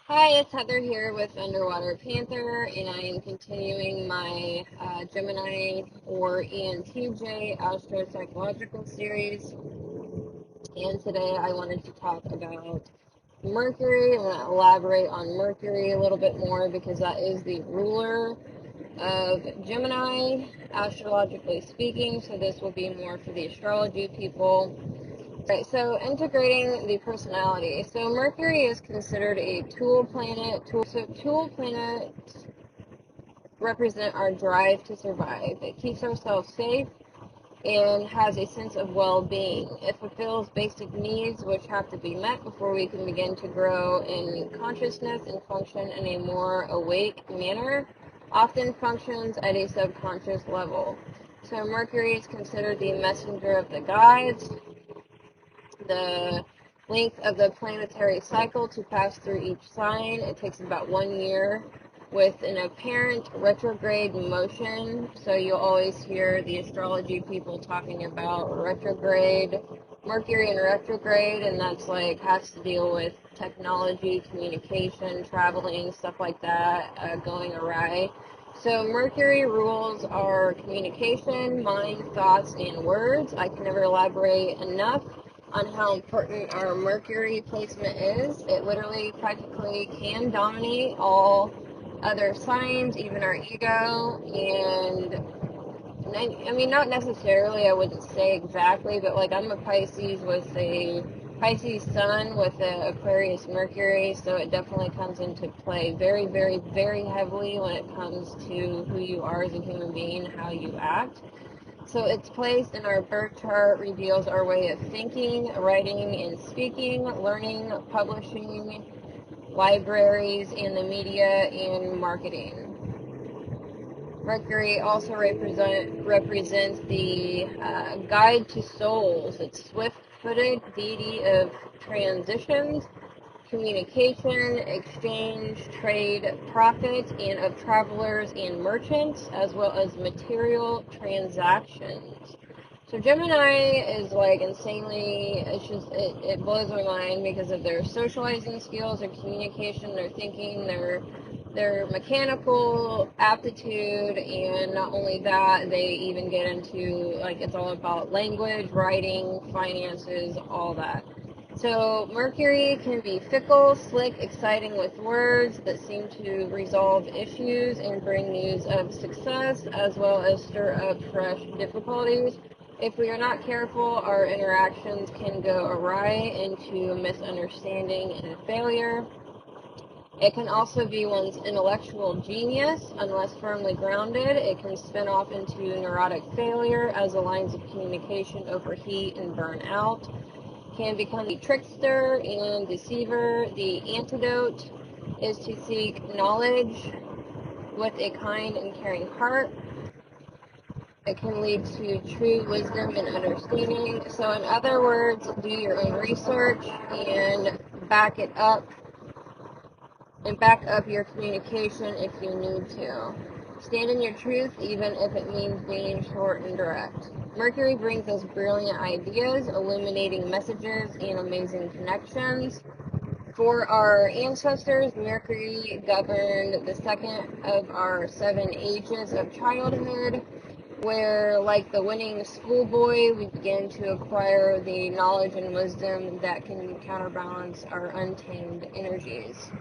Hi, it's Heather here with Underwater Panther, and I am continuing my Gemini or ENTJ Astro-Psychological series. And today I wanted to talk about Mercury. I'm going to elaborate on Mercury a little bit more because that is the ruler of Gemini, astrologically speaking. So this will be more for the astrology people. Right, so integrating the personality. So Mercury is considered a tool planet. Tool planets represent our drive to survive. It keeps ourselves safe and has a sense of well-being. It fulfills basic needs which have to be met before we can begin to grow in consciousness and function in a more awake manner. Often functions at a subconscious level. So Mercury is considered the messenger of the gods. The length of the planetary cycle to pass through each sign. It takes about 1 year with an apparent retrograde motion. So you'll always hear the astrology people talking about retrograde, Mercury in retrograde, and that's like has to deal with technology, communication, traveling, stuff like that, going awry. So Mercury rules our communication, mind, thoughts, and words. I can never elaborate enough on how important our Mercury placement is. It literally practically can dominate all other signs, even our ego. And I mean, not necessarily, I wouldn't say exactly, but like I'm a Pisces with a Pisces sun with an Aquarius Mercury, so it definitely comes into play very, very, very heavily when it comes to who you are as a human being, how you act. So its place in our birth chart reveals our way of thinking, writing, and speaking, learning, publishing, libraries, and the media and marketing. Mercury also represents the guide to souls. It's swift-footed deity of transitions, communication, exchange, trade, profit, and of travelers and merchants, as well as material transactions. So Gemini is like insanely, it blows my mind because of their socializing skills, their communication, their thinking, their mechanical aptitude, and not only that, they even get into, like, it's all about language, writing, finances, all that. So Mercury can be fickle, slick, exciting with words that seem to resolve issues and bring news of success, as well as stir up fresh difficulties. If we are not careful, our interactions can go awry into misunderstanding and failure. It can also be one's intellectual genius. Unless firmly grounded, it can spin off into neurotic failure as the lines of communication overheat and burn out. Can become the trickster and deceiver. The antidote is to seek knowledge with a kind and caring heart. It can lead to true wisdom and understanding. So in other words, do your own research and back it up and back up your communication if you need to. Stand in your truth, even if it means being short and direct. Mercury brings us brilliant ideas, illuminating messages, and amazing connections. For our ancestors, Mercury governed the second of our 7 ages of childhood, where, like the winning schoolboy, we begin to acquire the knowledge and wisdom that can counterbalance our untamed energies.